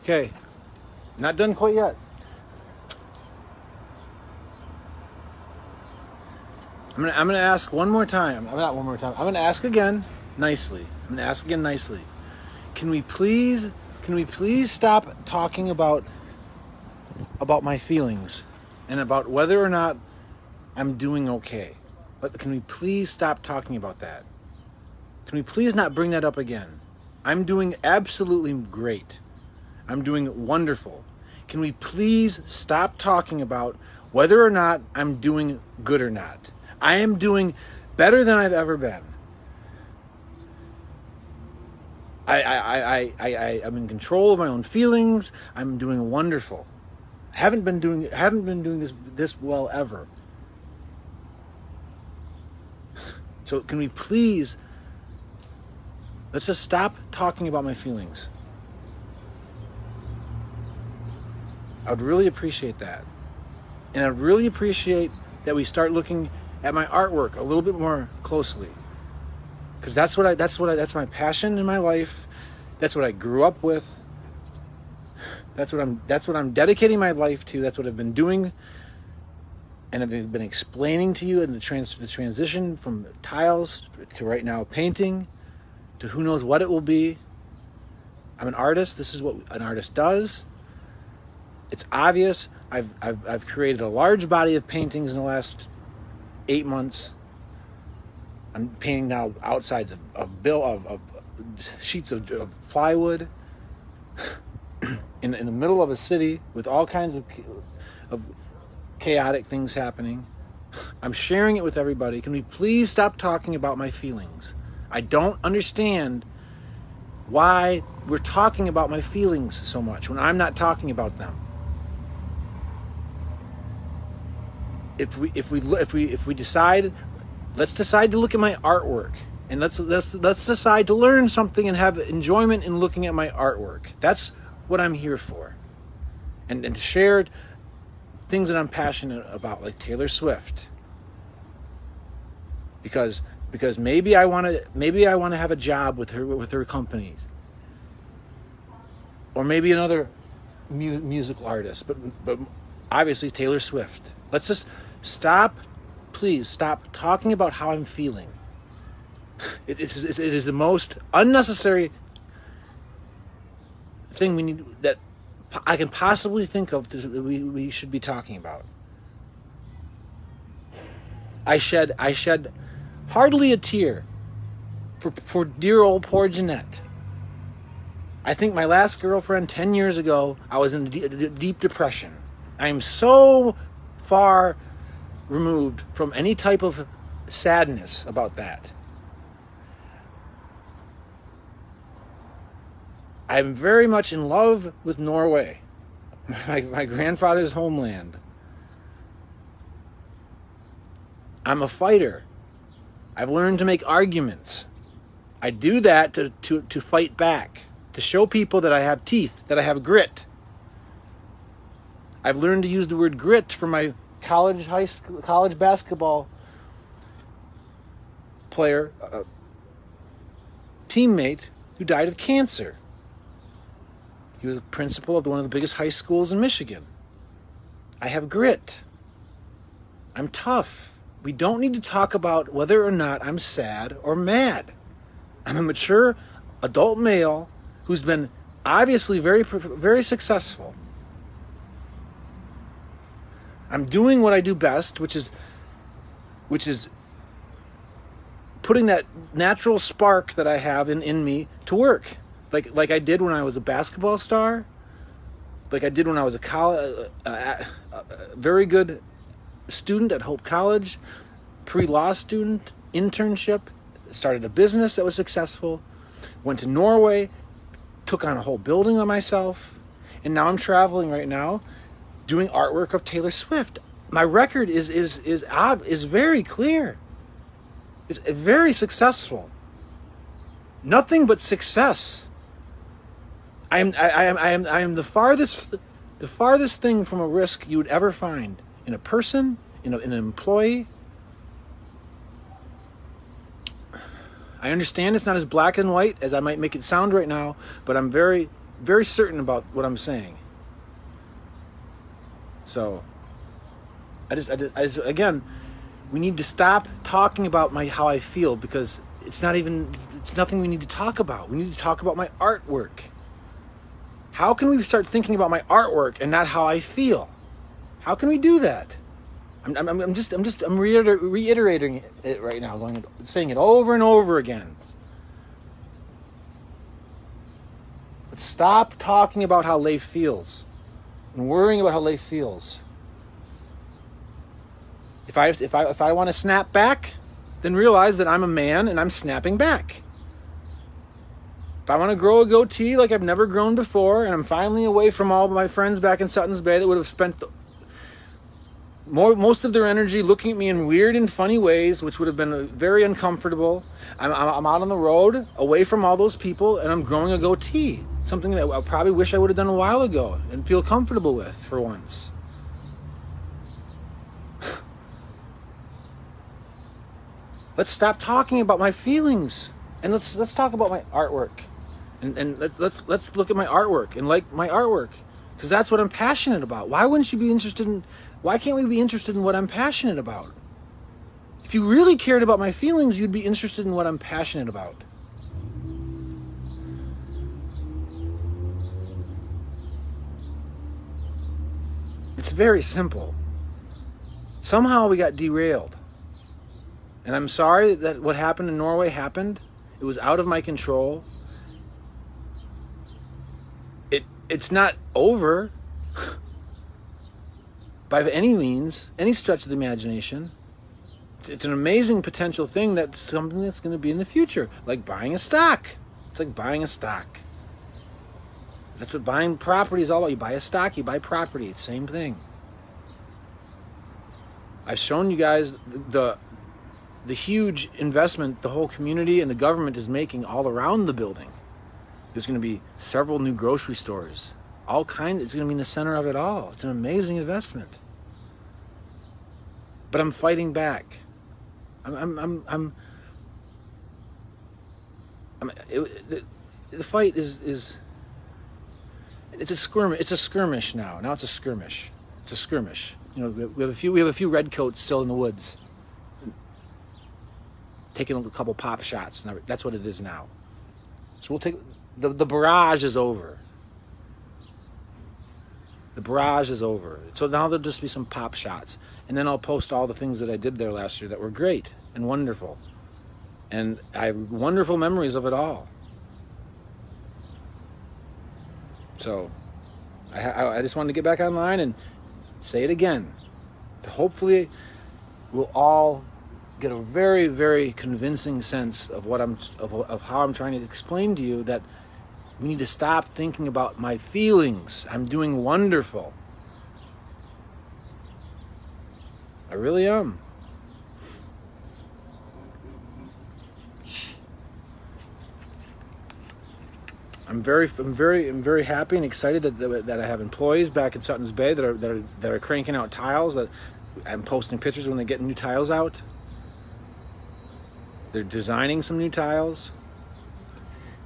Okay, not done quite yet. I'm gonna ask one more time. I'm not one more time. I'm gonna ask again nicely. I'm gonna ask again nicely. Can we please stop talking about my feelings and about whether or not I'm doing okay? But can we please stop talking about that? Can we please not bring that up again? I'm doing absolutely great. I'm doing wonderful. Can we please stop talking about whether or not I'm doing good or not? I am doing better than I've ever been. I'm in control of my own feelings. I'm doing wonderful. Haven't been doing this well ever. So can we please, let's just stop talking about my feelings. I would really appreciate that. And I'd really appreciate that we start looking at my artwork a little bit more closely. Because that's my passion in my life. That's what I grew up with. That's what I'm dedicating my life to. That's what I've been doing, and I've been explaining to you in the transition from tiles to right now painting to who knows what it will be. I'm an artist. This is what an artist does. It's obvious. I've created a large body of paintings in the last 8 months. I'm painting now outsides of sheets of plywood in the middle of a city with all kinds of chaotic things happening. I'm sharing it with everybody. Can we please stop talking about my feelings? I don't understand why we're talking about my feelings so much when I'm not talking about them. If we decide, let's decide to look at my artwork, and let's decide to learn something and have enjoyment in looking at my artwork. That's what I'm here for, and to share things that I'm passionate about, like Taylor Swift, because maybe I want to have a job with her company, or maybe another musical artist, but obviously Taylor Swift. Let's just please stop talking about how I'm feeling. It is the most unnecessary thing that I can possibly think of that we should be talking about. I shed hardly a tear for dear old poor Jeanette. I think my last girlfriend 10 years ago, I was in deep depression. I am so far removed from any type of sadness about that. I'm very much in love with Norway, my grandfather's homeland. I'm a fighter. I've learned to make arguments. I do that to fight back, to show people that I have teeth, that I have grit. I've learned to use the word grit for my college basketball player, teammate who died of cancer. He was a principal of one of the biggest high schools in Michigan. I have grit. I'm tough. We don't need to talk about whether or not I'm sad or mad. I'm a mature adult male who's been obviously very, very successful. I'm doing what I do best, which is putting that natural spark that I have in me to work, like I did when I was a basketball star, like I did when I was a very good student at Hope College, pre-law student, internship, started a business that was successful, went to Norway, took on a whole building on myself, and now I'm traveling right now doing artwork of Taylor Swift. My record is very clear. It's very successful. Nothing but success. I am the farthest thing from a risk you would ever find in a person, in an employee. I understand it's not as black and white as I might make it sound right now, but I'm very, very certain about what I'm saying. So, I just again, we need to stop talking about how I feel, because it's nothing we need to talk about. We need to talk about my artwork. How can we start thinking about my artwork and not how I feel? How can we do that? I'm reiterating it right now, saying it over and over again. Let's stop talking about how Leif feels and worrying about how Leif feels. If I want to snap back, then realize that I'm a man and I'm snapping back. If I want to grow a goatee like I've never grown before, and I'm finally away from all of my friends back in Sutton's Bay that would have spent most of their energy looking at me in weird and funny ways, which would have been very uncomfortable. I'm out on the road, away from all those people, and I'm growing a goatee. Something that I probably wish I would have done a while ago and feel comfortable with for once. Let's stop talking about my feelings, and let's talk about my artwork, and let's look at my artwork and like my artwork, because that's what I'm passionate about. Why can't we be interested in what I'm passionate about? If you really cared about my feelings, you'd be interested in what I'm passionate about. It's very simple. Somehow we got derailed. And I'm sorry that what happened in Norway happened. It was out of my control. It's not over by any means, any stretch of the imagination. It's an amazing potential thing, that's something that's going to be in the future, like buying a stock. It's like buying a stock. That's what buying property is all about. You buy a stock, you buy property. It's the same thing. I've shown you guys the huge investment the whole community and the government is making all around the building. There's going to be several new grocery stores. It's going to be in the center of it all. It's an amazing investment. But I'm fighting back. The fight is it's a skirmish. It's a skirmish now. Now it's a skirmish. It's a skirmish. You know, we have a few redcoats still in the woods, taking a couple pop shots. That's what it is now. So we'll take the barrage is over. The barrage is over. So now there'll just be some pop shots, and then I'll post all the things that I did there last year that were great and wonderful, and I have wonderful memories of it all. So I just wanted to get back online and say it again. Hopefully we'll all get a very, very convincing sense of of how I'm trying to explain to you that we need to stop thinking about my feelings. I'm doing wonderful. I really am. I'm very happy and excited that I have employees back in Sutton's Bay that are cranking out tiles. That I'm posting pictures when they get new tiles out. They're designing some new tiles.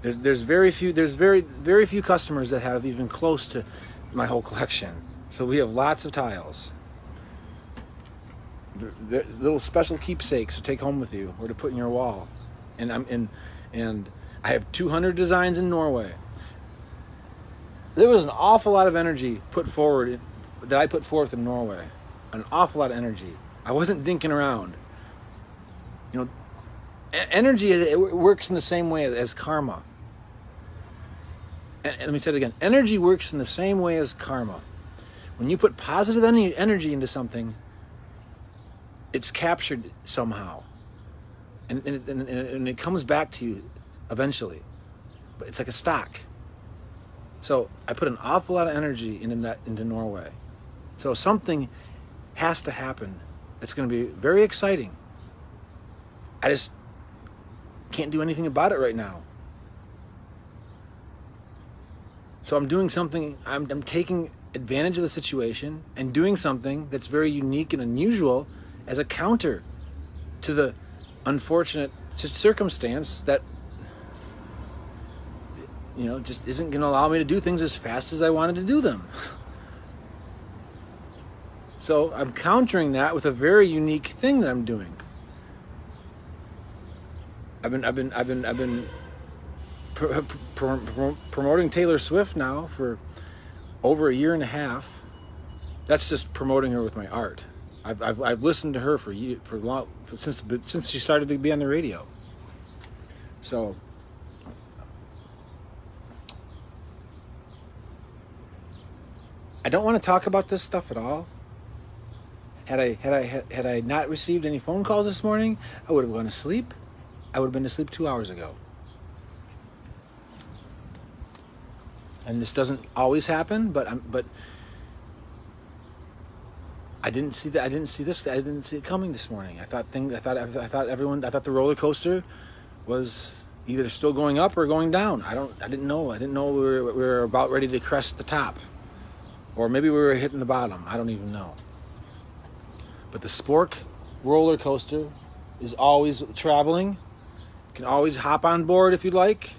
There's very few customers that have even close to my whole collection. So we have lots of tiles. They're little special keepsakes to take home with you or to put in your wall. And I have 200 designs in Norway. There was an awful lot of energy that I put forth in Norway. An awful lot of energy. I wasn't dinking around. You know, energy, it works in the same way as karma. And let me say it again. Energy works in the same way as karma. When you put positive energy into something, it's captured somehow. And it comes back to you eventually. But it's like a stock. So I put an awful lot of energy into Norway. So something has to happen. It's going to be very exciting. I just can't do anything about it right now. So I'm doing something, I'm taking advantage of the situation and doing something that's very unique and unusual as a counter to the unfortunate circumstance that just isn't going to allow me to do things as fast as I wanted to do them. So I'm countering that with a very unique thing that I'm doing. I've been promoting Taylor Swift now for over a year and a half. That's just promoting her with my art. I've listened to her since she started to be on the radio. So I don't want to talk about this stuff at all. Had I not received any phone calls this morning, I would have gone to sleep. I would have been to sleep 2 hours ago. And this doesn't always happen, but I didn't see that. I didn't see this. I didn't see it coming this morning. I thought the roller coaster was either still going up or going down. I didn't know. I didn't know we were about ready to crest the top, or maybe we were hitting the bottom. I don't even know. But the Spork roller coaster is always traveling. You can always hop on board if you like.